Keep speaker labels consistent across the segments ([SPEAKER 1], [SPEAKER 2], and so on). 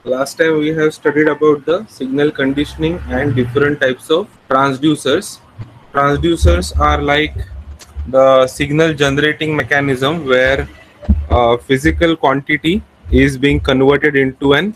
[SPEAKER 1] Last time we have studied about the signal conditioning and different types of transducers. Transducers are like the signal generating mechanism where physical quantity is being converted into an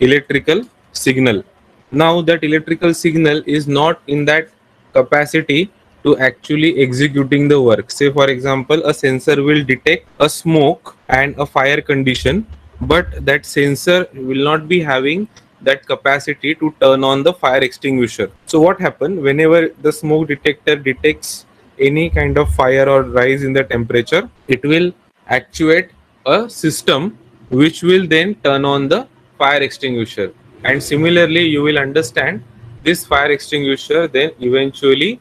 [SPEAKER 1] electrical signal. Now that electrical signal is not in that capacity to actually executing the work. Say for example, a sensor will detect a smoke and a fire condition, but that sensor will not be having that capacity to turn on the fire extinguisher. So what happens whenever the smoke detector detects any kind of fire or rise in the temperature, it will actuate a system which will then turn on the fire extinguisher. And similarly, you will understand this fire extinguisher then eventually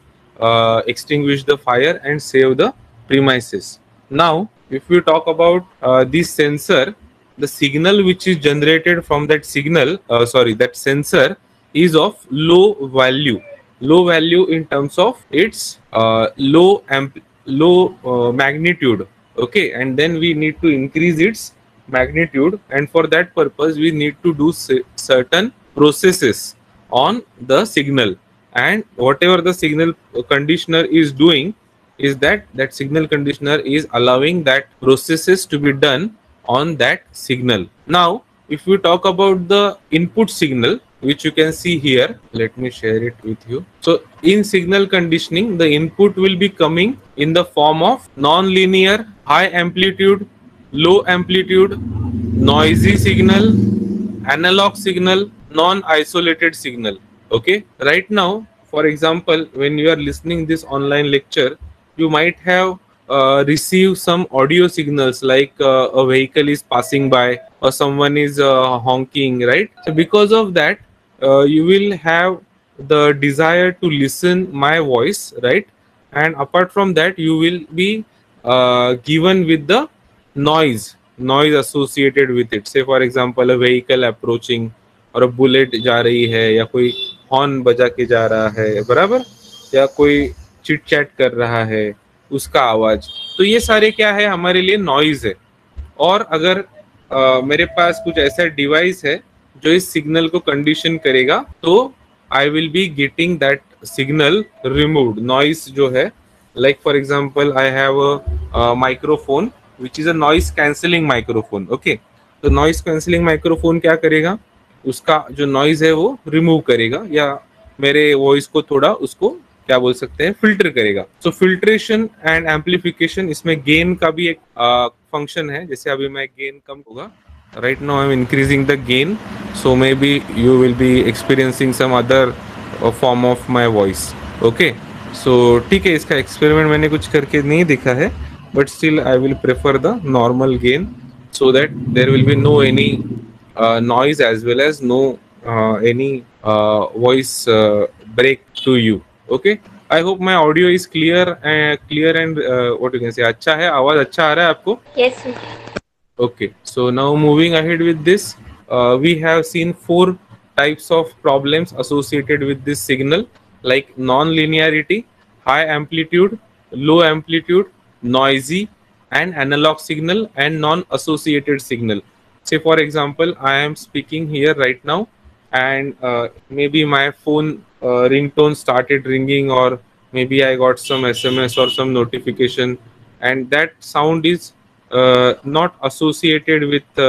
[SPEAKER 1] extinguish the fire and save the premises. Now, if we talk about this sensor, the signal which is generated from that that sensor is of low value in terms of its low magnitude. Okay, and then we need to increase its magnitude, and for that purpose we need to do certain processes on the signal. And whatever the signal conditioner is doing is that signal conditioner is allowing that processes to be done on that signal. Now if we talk about the input signal, which you can see here, let me share it with you. So in signal conditioning, the input will be coming in the form of non-linear, high amplitude, low amplitude, noisy signal, analog signal, non-isolated signal. Okay, right now, for example, when you are listening this online lecture, you might have received some audio signals like a vehicle is passing by or someone is honking, right? So because of that, you will have the desire to listen my voice, right? And apart from that, you will be given with the noise associated with it. Say for example, a vehicle approaching और a bullet जा रही है या कोई horn बजा के जा रहा है, बराबर, या कोई चिट चैट कर रहा है, उसका आवाज। तो ये सारे क्या है, हमारे लिए नॉइज है। और अगर मेरे पास कुछ ऐसा डिवाइस है जो इस सिग्नल को कंडीशन करेगा, तो I will be getting that signal removed. Noise जो है, like for example I have a microphone which is a noise cancelling microphone. Okay, तो noise cancelling microphone क्या करेगा, उसका जो नॉइज है वो रिमूव करेगा या मेरे वॉइस को थोड़ा उसको क्या बोल सकते हैं, फिल्टर करेगा। सो फिल्ट्रेशन एंड एम्पलीफिकेशन, इसमें गेन का भी एक फंक्शन है। जैसे अभी मैं गेन कम होगा, right now I am increasing the gain, so may be you will be experiencing some other form of my voice. Okay, so ठीक है, इसका एक्सपेरिमेंट मैंने कुछ करके नहीं देखा है, but still I will prefer the normal gain so that there will be no any noise as well as no any voice break to you. Okay, I hope my audio is clear and what you can say, अच्छा है, आवाज अच्छा आ रहा है आपको?
[SPEAKER 2] Yes, sir.
[SPEAKER 1] Okay, so now moving ahead with this, we have seen 4 types of problems associated with this signal, like non-linearity, high amplitude, low amplitude, noisy, and analog signal, and non-associated signal. Say for example, I am speaking here right now, and maybe my phone ringtone started ringing, or maybe I got some SMS or some notification, and that sound is not associated with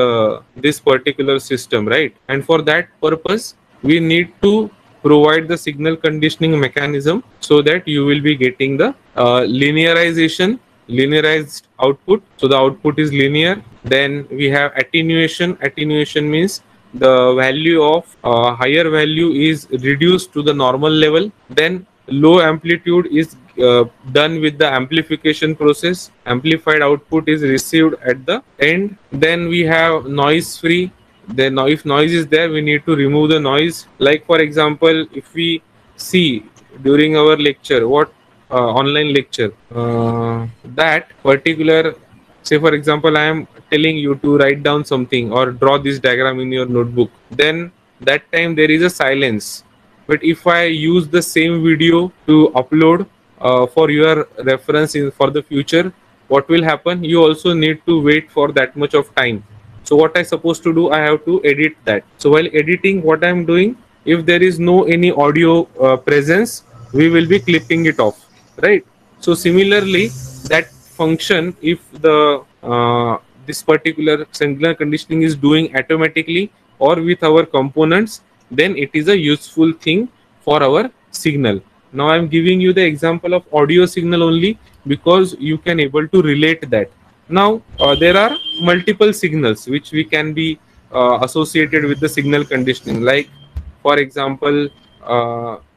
[SPEAKER 1] this particular system, right? And for that purpose we need to provide the signal conditioning mechanism so that you will be getting the linearized output. So the output is linear. Then we have attenuation means the value of higher value is reduced to the normal level. Then low amplitude is done with the amplification process. Amplified output is received at the end. Then we have noise free. Then if noise is there, we need to remove the noise. Like for example, if we see during our lecture, what online lecture, that particular, say for example, I am telling you to write down something or draw this diagram in your notebook, then that time there is a silence. But if I use the same video to upload for your reference for the future, what will happen? You also need to wait for that much of time. So what I supposed to do, I have to edit that. So while editing, what I am doing, if there is no any audio presence, we will be clipping it off, right? So similarly, that function, if the this particular signal conditioning is doing automatically or with our components, then it is a useful thing for our signal. Now I'm giving you the example of audio signal only because you can able to relate that. Now there are multiple signals which we can be associated with the signal conditioning, like for example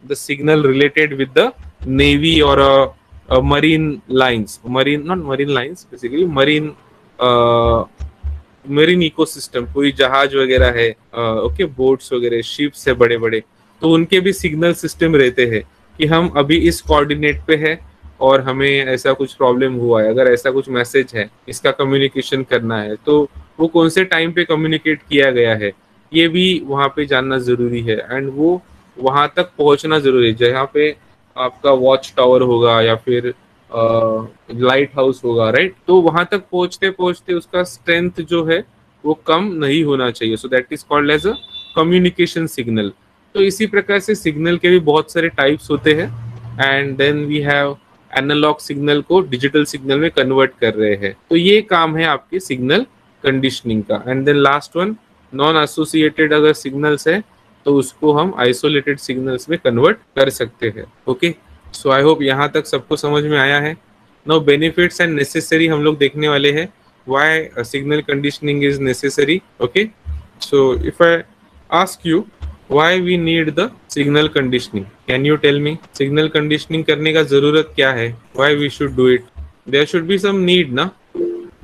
[SPEAKER 1] the signal related with the navy or a marine lines, marine, not marine lines, basically marine marine ecosystem, कोई जहाज वगैरह है, okay, boats वगैरह, ships है बड़े बड़े, तो उनके भी सिग्नल सिस्टम रहते हैं कि हम अभी इस कोऑर्डिनेट पे है और हमें ऐसा कुछ प्रॉब्लम हुआ है, अगर ऐसा कुछ मैसेज है, इसका कम्युनिकेशन करना है, तो वो कौन से टाइम पे कम्युनिकेट किया गया है, ये भी वहाँ पे जानना जरूरी है। एंड वो वहाँ तक पहुँचना जरूरी है जहाँ पे आपका वॉच टावर होगा या फिर लाइट हाउस होगा, राइट? तो वहां तक पहुंचते पहुंचते उसका स्ट्रेंथ जो है वो कम नहीं होना चाहिए। So that is called as a communication signal. तो इसी प्रकार से सिग्नल के भी बहुत सारे टाइप्स होते हैं। And then we have analogue signal को डिजिटल सिग्नल में कन्वर्ट कर रहे हैं। तो ये काम है आपके सिग्नल कंडीशनिंग का। And then last one, non associated अगर सिग्नल्स है तो उसको हम आइसोलेटेड सिग्नल्स में कन्वर्ट कर सकते हैं। ओके, सो आई होप यहाँ तक सबको समझ में आया है। नाउ बेनिफिट्स एंड नेसेसरी हम लोग देखने वाले हैं, why signal conditioning is necessary. Okay, so if I ask you why we need the signal conditioning, can you tell me signal conditioning करने का जरूरत क्या है, why we should do it? There should be some need ना?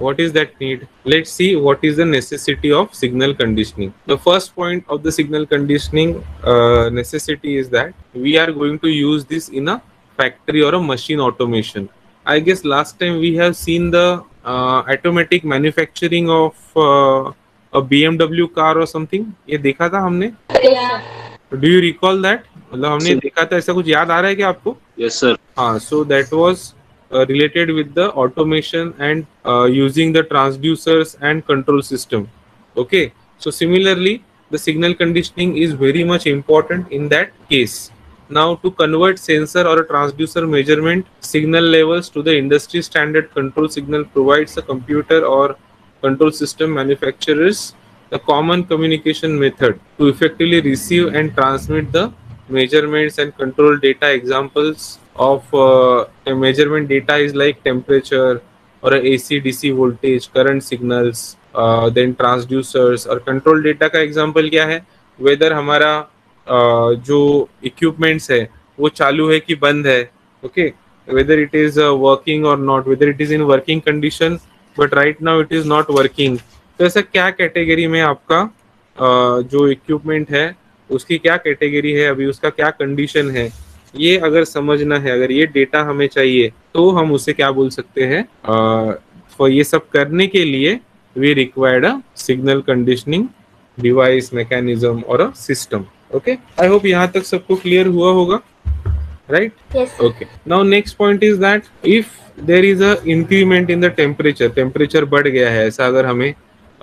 [SPEAKER 1] What is that need? Let's see what is the necessity of signal conditioning. The first point of the signal conditioning necessity is that we are going to use this in a factory or a machine automation. I guess last time we have seen the automatic manufacturing of a BMW car or something. ये देखा था हमने? Do you recall that? मतलब हमने देखा था, ऐसा कुछ याद आ रहा है क्या आपको?
[SPEAKER 2] Yes sir.
[SPEAKER 1] हाँ, so that was related with the automation and using the transducers and control system. Okay, so similarly the signal conditioning is very much important in that case. Now to convert sensor or a transducer measurement signal levels to the industry standard control signal provides a computer or control system manufacturers the common communication method to effectively receive and transmit the measurements and control data. Examples of measurement data is like temperature or a AC DC voltage, current signals, then transducers। और control data का example क्या है, whether हमारा जो equipments है वो चालू है कि बंद है, okay, whether it is working or not, whether it is in working condition but right now it is not working। तो ऐसा क्या कैटेगरी में आपका जो इक्विपमेंट है उसकी क्या कैटेगरी है, अभी उसका क्या कंडीशन है, ये अगर समझना है, अगर ये डेटा हमें चाहिए तो हम उसे क्या बोल सकते हैं। तो ये सब करने के लिए we required a signal conditioning device, mechanism और a system. Okay, I hope यहाँ तक सबको क्लियर हुआ होगा, right? Okay, now next point is that if there is a increment in the temperature, temperature बढ़ गया है ऐसा अगर हमें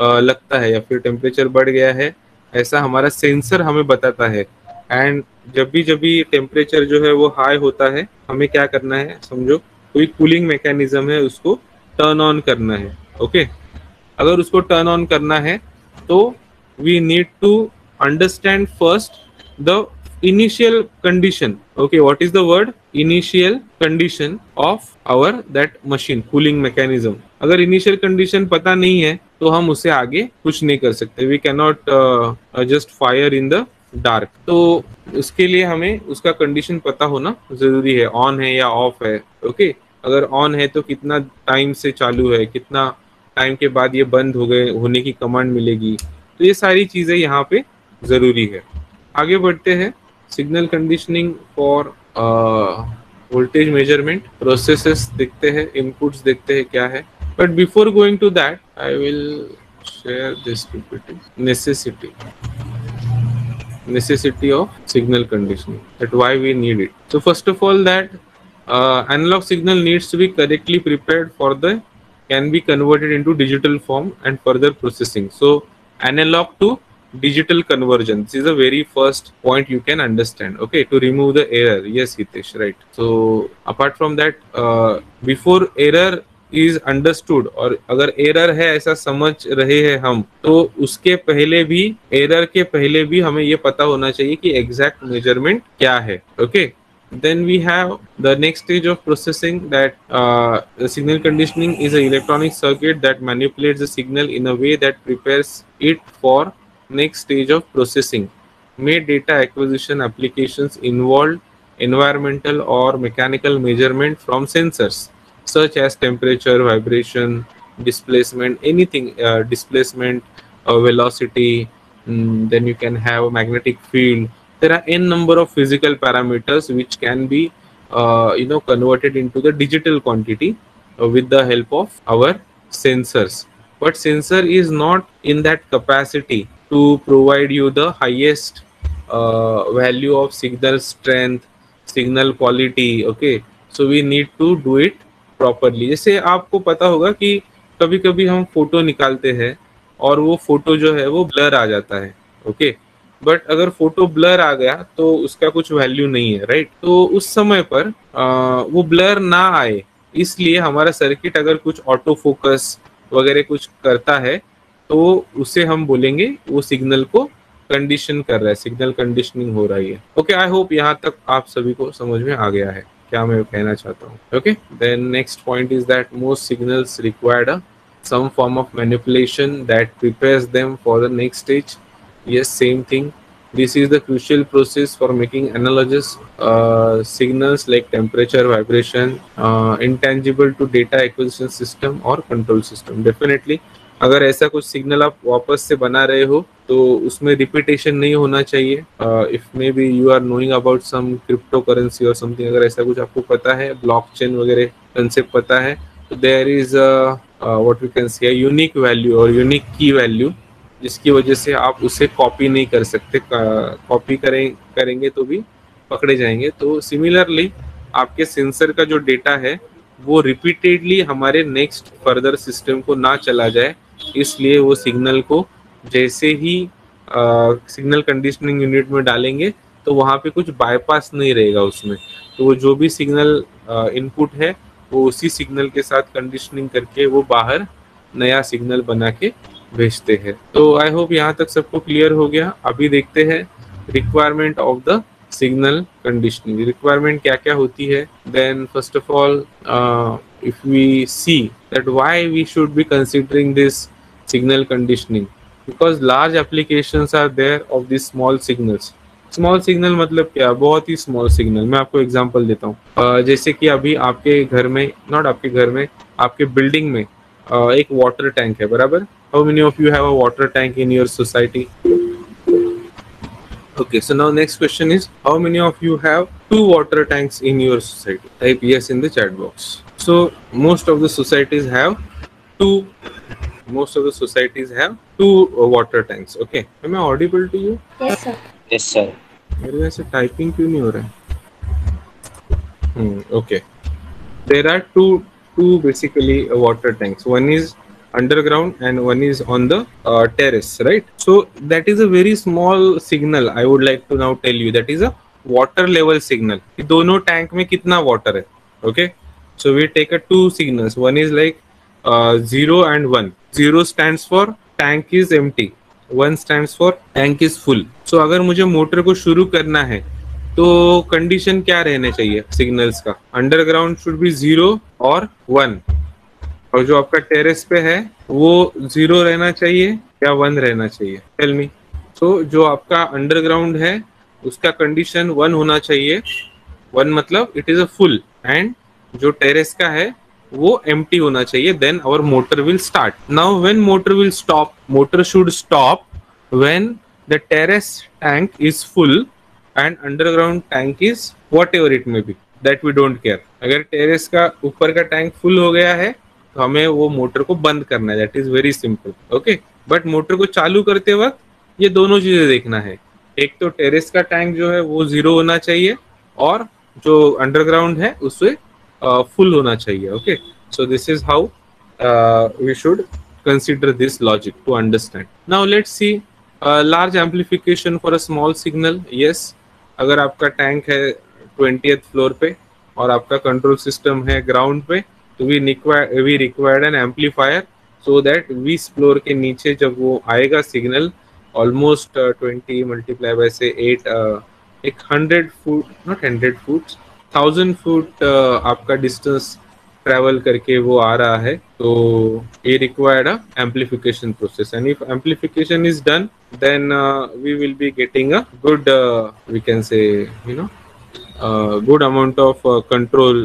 [SPEAKER 1] लगता है, या फिर टेम्परेचर बढ़ गया है ऐसा हमारा सेंसर हमें बताता है, एंड जब भी टेम्परेचर जो है वो हाई होता है, हमें क्या करना है, समझो कोई कूलिंग मैकेनिज्म है उसको टर्न ऑन करना है। ओके, अगर उसको टर्न ऑन करना है तो we need to understand first the initial condition. Okay, what is the word? Initial condition of our that machine cooling mechanism. अगर initial condition पता नहीं है तो हम उसे आगे कुछ नहीं कर सकते। We cannot just fire in the dark. तो उसके लिए हमें उसका कंडीशन पता होना जरूरी है, ऑन है या ऑफ है। ओके, अगर ऑन है तो कितना टाइम से चालू है, कितना टाइम के बाद ये बंद हो गए होने की कमांड मिलेगी। तो ये सारी चीजें यहाँ पे जरूरी है। आगे बढ़ते हैं, signal conditioning for voltage measurement processes देखते हैं, इनपुट्स देखते हैं क्या है। But before going to that I will share this PPT, necessity of signal conditioning, that why we need it. So first of all that analog signal needs to be correctly prepared for the can be converted into digital form and further processing. So analog to digital conversion, this is a very first point you can understand. Okay, to remove the error. Yes Hitesh, right. So apart from that, before error is understood, और अगर error है ऐसा समझ रहे हैं हम, तो उसके पहले भी, एरर के पहले भी हमें ये पता होना चाहिए कि एग्जैक्ट मेजरमेंट क्या है. Okay, then we have the next stage of processing, that the signal conditioning is an electronic circuit that manipulates the signal in a way that prepares it for next stage of processing. May data acquisition applications involve environmental or mechanical measurement from sensors such as temperature, vibration, displacement, anything, displacement, velocity. Then you can have a magnetic field. There are n number of physical parameters which can be converted into the digital quantity with the help of our sensors. But sensor is not in that capacity to provide you the highest value of signal strength, signal quality. Okay, so we need to do it properly. जैसे आपको पता होगा कि कभी कभी हम photo निकालते हैं और वो फोटो जो है वो ब्लर आ जाता है. ओके, बट अगर फोटो ब्लर आ गया तो उसका कुछ वैल्यू नहीं है, राइट. तो उस समय पर वो ब्लर ना आए, इसलिए हमारा सर्किट अगर कुछ ऑटो फोकस वगैरह कुछ करता है तो उसे हम बोलेंगे वो सिग्नल को कंडीशन कर रहा है, सिग्नल कंडीशनिंग हो रही है. ओके, आई होप यहाँ तक आप सभी को समझ में आ गया है क्या मैं कहना चाहता हूँ. Okay, then next point is that most signals required some form of manipulation that prepares them for the next stage. Yes, same thing. This is the crucial process for making analogous signals like temperature, vibration, intangible to data acquisition system or control system. Definitely, अगर ऐसा कुछ signal आप वापस से बना रहे हो तो उसमें रिपीटेशन नहीं होना चाहिए. If may be you are knowing about some crypto currency और समथिंग, अगर ऐसा कुछ आपको पता है, ब्लॉकचेन वगैरह कंसेप्ट पता है, तो there is what we can say unique value और यूनिक की वैल्यू, जिसकी वजह से आप उसे कॉपी नहीं कर सकते. कॉपी करेंगे तो भी पकड़े जाएंगे. तो सिमिलरली आपके सेंसर का जो डेटा है वो रिपीटेडली हमारे नेक्स्ट फर्दर सिस्टम को ना चला जाए, इसलिए वो सिग्नल को जैसे ही सिग्नल कंडीशनिंग यूनिट में डालेंगे तो वहाँ पे कुछ बाईपास नहीं रहेगा उसमें. तो वो जो भी सिग्नल इनपुट है वो उसी सिग्नल के साथ कंडीशनिंग करके वो बाहर नया सिग्नल बना के भेजते हैं. तो आई होप यहाँ तक सबको क्लियर हो गया. अभी देखते हैं requirement of the signal conditioning. Requirement क्या क्या होती है. Then first of all if we see that why we should be considering this signal conditioning, because large applications are there of this small signals. Small signal मतलब क्या, बहुत ही small signal. मैं आपको example देता हूँ. जैसे कि अभी आपके घर में, नॉट आपके घर में, आपके बिल्डिंग में एक वाटर टैंक है, बराबर. How many of you have a water tank in your society? Okay, so now next question is, how many of you have 2 water tanks in your society? Type yes in the chat box. So most of the societies have two water tanks. Okay, am I audible to you?
[SPEAKER 2] Yes, sir.
[SPEAKER 3] Yes, sir.
[SPEAKER 1] मेरे वैसे typing क्यों नहीं हो रहा है? Okay, there are two basically water tanks. One is underground and one is on the terrace, right? So that is a very small signal. I would like to now tell you that is a water level signal. दोनों tank में कितना water है? Okay, so we take a 2 signals. One is like 0 and 1. 0 stands for tank is empty, 1 stands for tank is full. So अगर मुझे motor को शुरू करना है तो कंडीशन क्या रहने चाहिए सिग्नल्स का? अंडरग्राउंड शुड बी 0 और 1, और जो आपका टेरेस पे है वो 0 रहना चाहिए या 1 रहना चाहिए? Tell me. सो जो आपका अंडरग्राउंड है उसका कंडीशन 1 होना चाहिए. 1 मतलब it is a full, and जो टेरेस का है वो एम्प्टी होना चाहिए. Then our motor will start. Now when motor will stop, motor should stop when the terrace tank is full and underground tank is whatever it may be, that we don't care. अगर terrace का ऊपर का tank full हो गया है तो हमें वो मोटर को बंद करना है. That is very simple. Okay, but motor को चालू करते वक्त ये दोनों चीजें देखना है. एक तो टेरेस का टैंक जो है वो 0 होना चाहिए और जो अंडरग्राउंड है उससे फुल होना चाहिए. Okay, so this is how we should consider this logic to understand. Now let's see large amplification for a small signal. Yes, अगर आपका टैंक है 20th फ्लोर पे और आपका कंट्रोल सिस्टम है ग्राउंड पे, तो we required an amplifier so that 20 floor के नीचे जब वो आएगा सिग्नल ऑलमोस्ट 20 मल्टीप्लाई बाय से 8 एक 100 फुट, नॉट 100 फुट, 1000 फुट आपका डिस्टेंस ट्रेवल करके वो आ रहा है, तो ये required a amplification process, and if amplification is done then we will be getting a good we can say good amount of control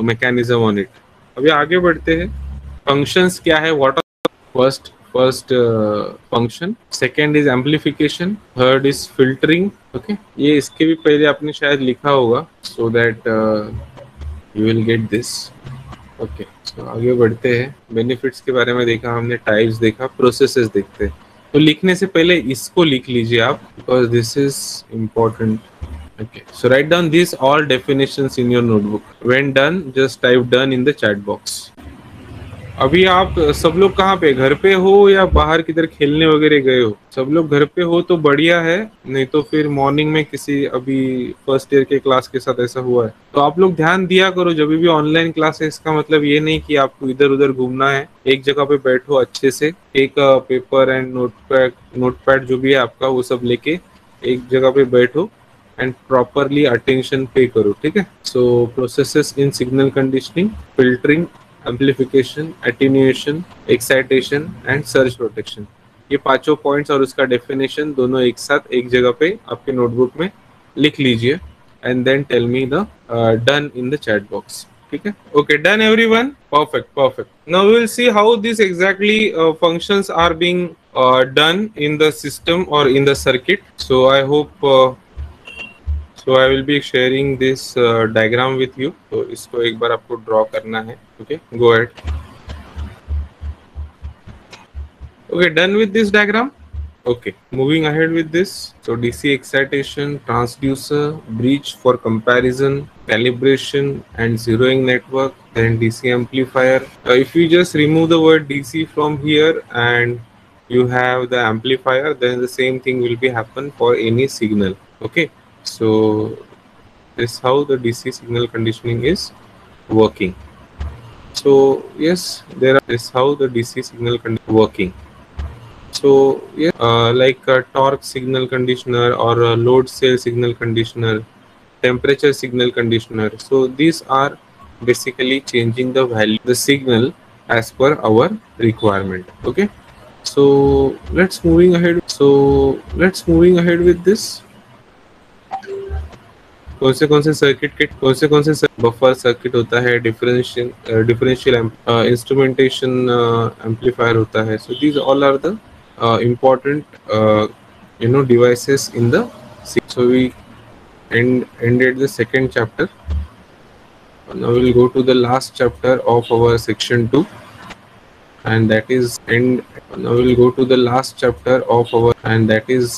[SPEAKER 1] mechanism on it. अभी आगे बढ़ते हैं. functions क्या है? what are first function, second is amplification, third is filtering. okay, ये इसके भी पहले आपने शायद लिखा होगा so that you will get this. Okay, तो आगे बढ़ते हैं. बेनिफिट्स के बारे में देखा हमने, टाइप्स देखा, प्रोसेसेस देखते हैं. तो लिखने से पहले इसको लिख लीजिए आप, because this is important. Okay, so write down this all definitions in your notebook. When done just type done in the chat box. अभी आप सब लोग कहाँ पे, घर पे हो या बाहर किधर खेलने वगैरह गए हो? सब लोग घर पे हो तो बढ़िया है, नहीं तो फिर मॉर्निंग में किसी अभी फर्स्ट ईयर के क्लास के साथ ऐसा हुआ है. तो आप लोग ध्यान दिया करो जब भी ऑनलाइन क्लास है, इसका मतलब ये नहीं कि आपको इधर उधर घूमना है. एक जगह पे बैठो अच्छे से, एक पेपर एंड नोटपैड जो भी है आपका वो सब लेके एक जगह पे बैठो एंड प्रॉपरली अटेंशन पे करो. ठीक है. So processes in signal conditioning, filtering, amplification, attenuation, excitation and surge protection, ये पांचों पॉइंट्स और उसका डेफिनेशन दोनों एक साथ एक जगह पे आपके नोटबुक में लिख लीजिए and then tell me the done in the chat box. ठीक है. Okay, done everyone. Perfect. Now we will see how this exactly functions are being done in the system or in the circuit. So I hope so I will be sharing this diagram with you. तो इसको एक बार आपको draw करना है. Okay, go ahead. Okay, done with this diagram. Okay, moving ahead with this. So DC excitation, transducer, bridge for comparison, calibration and zeroing network, then DC amplifier. If you just remove the word DC from here and you have the amplifier, then the same thing will be happen for any signal. Okay, so this is how the DC signal conditioning is working. So yes, there are, this is how the DC signal working. So yeah, like a torque signal conditioner or a load cell signal conditioner, temperature signal conditioner. So these are basically changing the value, the signal as per our requirement. Okay. So let's moving ahead. With this. कौन से circuit buffer circuit होता है, differential instrumentation amplifier होता है. So these all are the important devices in the. So we ended the second chapter. Now we will go to the last chapter of our section 2, and that is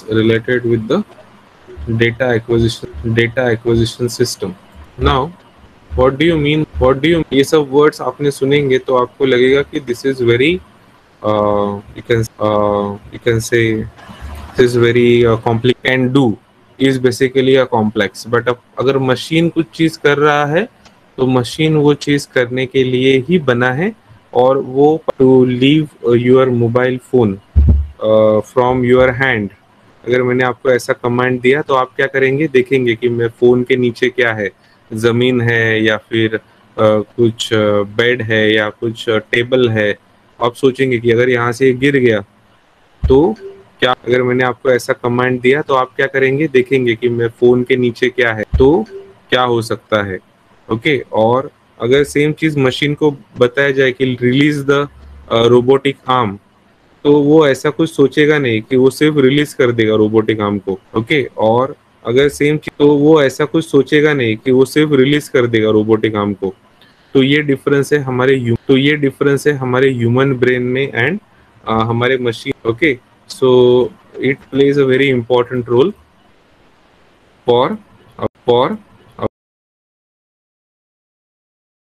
[SPEAKER 1] related with the data acquisition system. Now what do you mean? ये सब words आपने सुनेंगे तो आपको लगेगा कि this is very you can say this is very complicated. Can do is basically a complex, but अगर machine कुछ चीज कर रहा है तो मशीन वो चीज करने के लिए ही बना है, और वो to leave your mobile phone from your hand. अगर मैंने आपको ऐसा कमांड दिया तो आप क्या करेंगे, देखेंगे कि मैं फोन के नीचे क्या है, जमीन है या फिर कुछ बेड है या कुछ टेबल है. आप सोचेंगे कि अगर यहाँ से गिर गया तो क्या. अगर मैंने आपको ऐसा कमांड दिया तो आप क्या करेंगे, देखेंगे कि मैं फोन के नीचे क्या है तो क्या हो सकता है. ओके. और अगर सेम चीज मशीन को बताया जाए कि रिलीज द रोबोटिक आर्म, तो वो ऐसा कुछ सोचेगा नहीं कि वो सिर्फ रिलीज कर देगा रोबोटिक आर्म को. ओके. और अगर सेम चीज, तो वो ऐसा कुछ सोचेगा नहीं कि वो सिर्फ रिलीज कर देगा रोबोटिक आर्म को. तो ये डिफरेंस है हमारे ह्यूमन ब्रेन में एंड हमारे machine. Okay. So it plays a very important role for